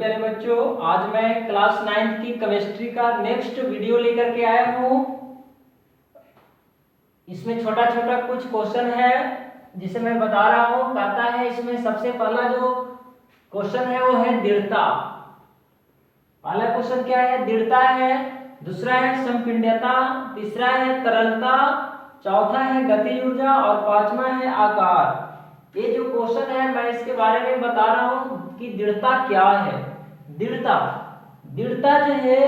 प्यारे बच्चों, आज मैं क्लास 9th की केमिस्ट्री का नेक्स्ट वीडियो लेकर के आया हूँ। इसमें छोटा छोटा कुछ क्वेश्चन है जिसे मैं बता रहा हूँ। कहता है इसमें सबसे पहला जो क्वेश्चन है वो है दृढ़ता। पहला क्वेश्चन क्या है? दृढ़ता है। दूसरा है संपीड्यता, तीसरा है तरलता, चौथा है गतिज ऊर्जा और पांचवा है आकार। ये जो क्वेश्चन है मैं इसके बारे में बता रहा हूं कि दृढ़ता क्या है। दृढ़ता दृढ़ता जो है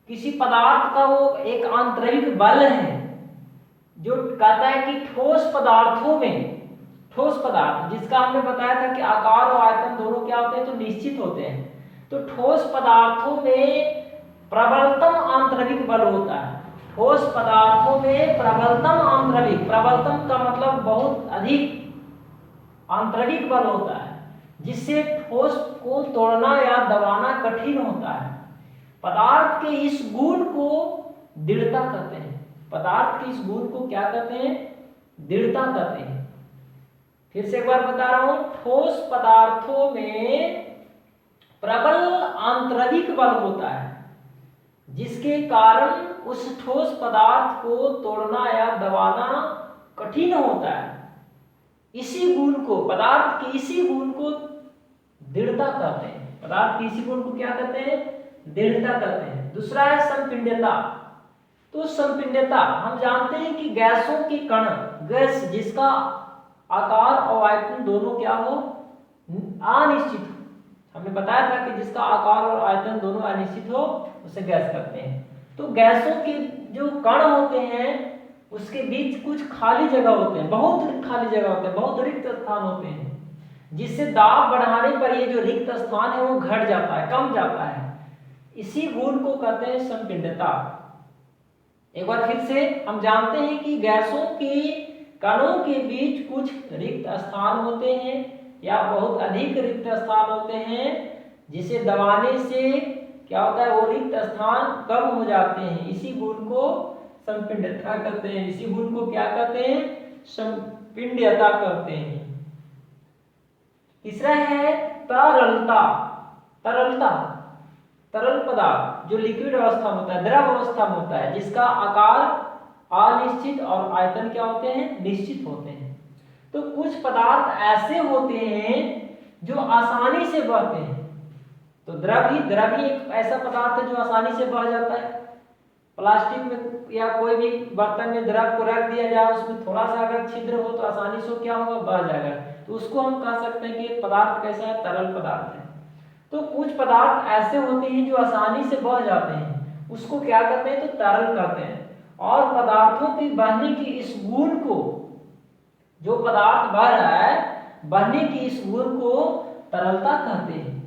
किसी पदार्थ का वो एक आंतरिक बल है जो कहता है कि ठोस पदार्थों में, ठोस पदार्थ जिसका हमने बताया था कि आकार और आयतन दोनों क्या होते हैं तो निश्चित होते हैं। तो ठोस पदार्थों में प्रबलतम आंतरिक बल होता है। ठोस पदार्थों में प्रबलतम आंतरिक, प्रबलतम का मतलब बहुत अधिक आंतरिक बल होता है जिससे ठोस को तोड़ना या दबाना कठिन होता है। पदार्थ के इस गुण को दृढ़ता कहते हैं। पदार्थ के इस गुण को क्या कहते हैं? दृढ़ता कहते हैं। फिर से एक बार बता रहा हूं, ठोस पदार्थों में प्रबल आंतरिक बल होता है जिसके कारण उस ठोस पदार्थ को तोड़ना या दबाना कठिन होता है। इसी गुण को, पदार्थ के इसी गुण को दृढ़ता कहते हैं। पदार्थ के इसी गुण को क्या कहते हैं? दृढ़ता कहते हैं। दूसरा है संपीड्यता। तो संपीड्यता हम जानते हैं कि गैसों के कण, गैस जिसका आकार और आयतन दोनों क्या हो? अनिश्चित हो। हमने बताया था कि जिसका आकार और आयतन दोनों अनिश्चित हो उसे गैस कहते हैं। तो गैसों के जो कण होते हैं उसके बीच कुछ खाली जगह होते हैं, बहुत खाली जगह होते हैं, बहुत रिक्त स्थान होते हैं जिससे दाब बढ़ाने पर ये जो रिक्त स्थान है वो घट जाता है, कम जाता है। इसी गुण को कहते हैं संपीड्यता। एक बार फिर से हम जानते हैं कि गैसों के कणों के बीच कुछ रिक्त स्थान होते हैं या बहुत अधिक रिक्त स्थान होते हैं जिसे दबाने से क्या होता है? वो रिक्त स्थान कम हो जाते हैं। इसी गुण को संपीड्यता कहते हैं। इसी गुण को क्या कहते हैं? संपीड्यता कहते हैं। तीसरा है तरलता। तरलता तरल पदार्थ जो लिक्विड अवस्था में होता है, द्रव अवस्था में होता है, जिसका आकार अनिश्चित और आयतन क्या होते हैं? निश्चित होते हैं। तो कुछ पदार्थ ऐसे होते हैं जो आसानी से बहते हैं। तो द्रव ही एक ऐसा पदार्थ है जो आसानी से बह जाता है। प्लास्टिक में या कोई भी बर्तन में द्रव को रख दिया जाए, उसमें थोड़ा सा अगर छिद्र हो तो आसानी से क्या होगा? बह जाएगा। तो उसको हम कह सकते हैं कि पदार्थ कैसा है? तरल पदार्थ है। तो कुछ पदार्थ ऐसे होते हैं जो आसानी से बह जाते हैं, उसको क्या कहते हैं? तो तरल कहते हैं। और पदार्थों के बहने की इस गुण को, जो पदार्थ बह रहा है बहने की इस गुण को तरलता कहते हैं।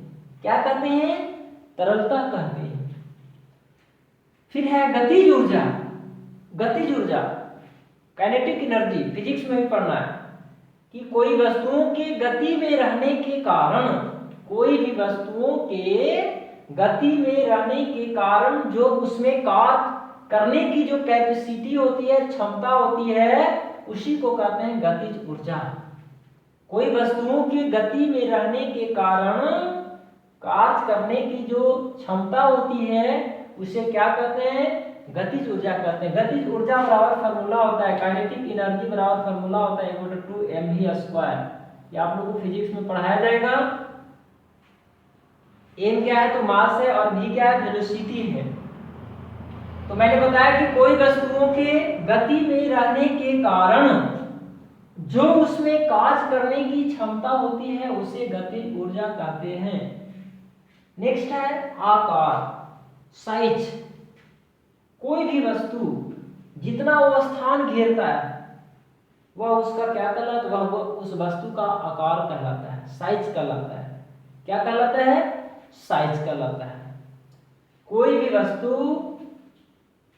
क्या कहते हैं? तरलता कहते हैं। फिर है गतिज ऊर्जा। गतिज ऊर्जा, काइनेटिक एनर्जी, फिजिक्स में भी पढ़ना है कि कोई वस्तुओं के गति में रहने के कारण, कोई भी वस्तुओं के गति में रहने के कारण जो उसमें कार्य करने की जो कैपेसिटी होती है, क्षमता होती है, उसी को कहते हैं गतिज ऊर्जा। कोई वस्तुओं की गति में रहने के कारण कार्य करने की जो क्षमता होती है उसे क्या कहते हैं? गतिज ऊर्जा कहते हैं। गतिज ऊर्जा बराबर फार्मूला होता है, काइनेटिक एनर्जी बराबर फार्मूला होता है mv²। ये आप लोगों को फिजिक्स में पढ़ाया जाएगा। m क्या है? तो मास है और v क्या है? वेलोसिटी है। तो मैंने बताया कि कोई वस्तुओं के गति में रहने के कारण जो उसमें कार्य करने की क्षमता होती है उसे गतिज ऊर्जा कहते हैं। नेक्स्ट है आकार, साइज। कोई भी वस्तु जितना वो स्थान घेरता है वह उसका क्या कहलाता है? वह उस वस्तु का आकार कहलाता है, साइज कहलाता है। क्या कहलाता है? साइज कहलाता है। कोई भी वस्तु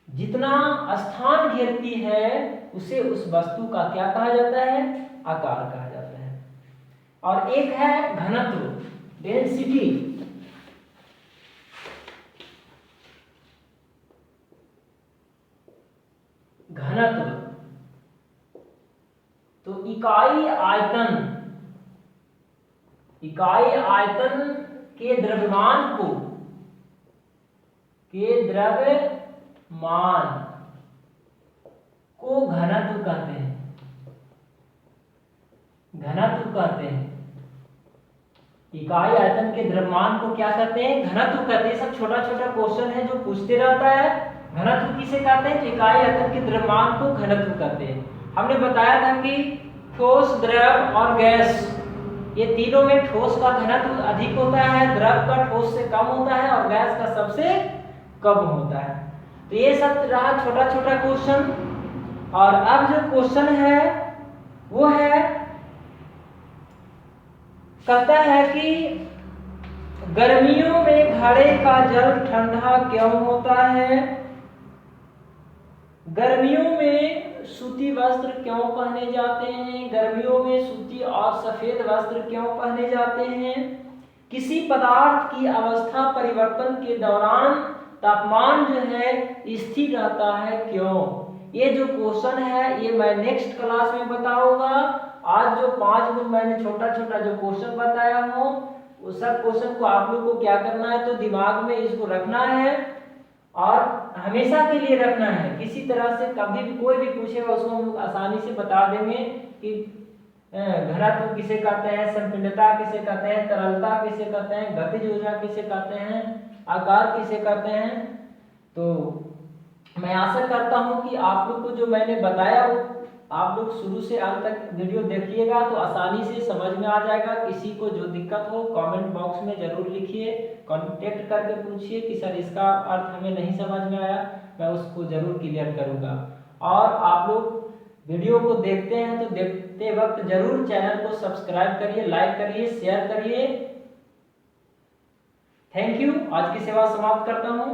जितना स्थान घेरती है उसे उस वस्तु का क्या कहा जाता है? आकार कहा जाता है। और एक है घनत्व, डेंसिटी। घनत्व तो इकाई आयतन के द्रव्यमान को घनत्व कहते हैं। इकाई आयतन के द्रव्यमान को क्या कहते हैं? घनत्व कहते हैं। सब छोटा छोटा क्वेश्चन है जो पूछते रहता है। घनत्व किसे कहते हैं? इकाई आयतन के द्रव्यमान को घनत्व कहते हैं। हमने बताया था कि ठोस, द्रव और गैस, ये तीनों में ठोस का घनत्व अधिक होता है, द्रव का ठोस से कम होता है और गैस का सबसे कम होता है। तो ये सब रहा छोटा छोटा क्वेश्चन। और अब जो क्वेश्चन है वो है, कहता है कि गर्मियों में घड़े का जल ठंडा क्यों होता है? गर्मियों में सूती वस्त्र क्यों पहने जाते हैं? गर्मियों में सूती और सफेद वस्त्र क्यों पहने जाते हैं? किसी पदार्थ की अवस्था परिवर्तन के दौरान तापमान जो है स्थिर रहता है क्यों? ये जो क्वेश्चन है ये मैं नेक्स्ट क्लास में बताऊंगा। आज जो 5 मिनट मैंने छोटा छोटा जो क्वेश्चन बताया हूँ उस सब क्वेश्चन को आप लोग को क्या करना है, तो दिमाग में इसको रखना है और हमेशा के लिए रखना है। किसी तरह से कभी भी कोई भी पूछेगा उसको हम लोग आसानी से बता देंगे कि घनत्व किसे कहते हैं, संपीड़ितता किसे कहते हैं, तरलता किसे कहते हैं, गतिज ऊर्जा किसे कहते हैं, आकार किसे कहते हैं। तो मैं आशा करता हूं कि आप लोग को जो मैंने बताया वो आप लोग शुरू से अंत तक वीडियो देखिएगा तो आसानी से समझ में आ जाएगा। किसी को जो दिक्कत हो कमेंट बॉक्स में जरूर लिखिए, कांटेक्ट करके पूछिए कि सर इसका अर्थ हमें नहीं समझ में आया, मैं उसको जरूर क्लियर करूंगा। और आप लोग वीडियो को देखते हैं तो देखते वक्त जरूर चैनल को सब्सक्राइब करिए, लाइक करिए, शेयर करिए। Thank you. आज की सेवा समाप्त करता हूँ।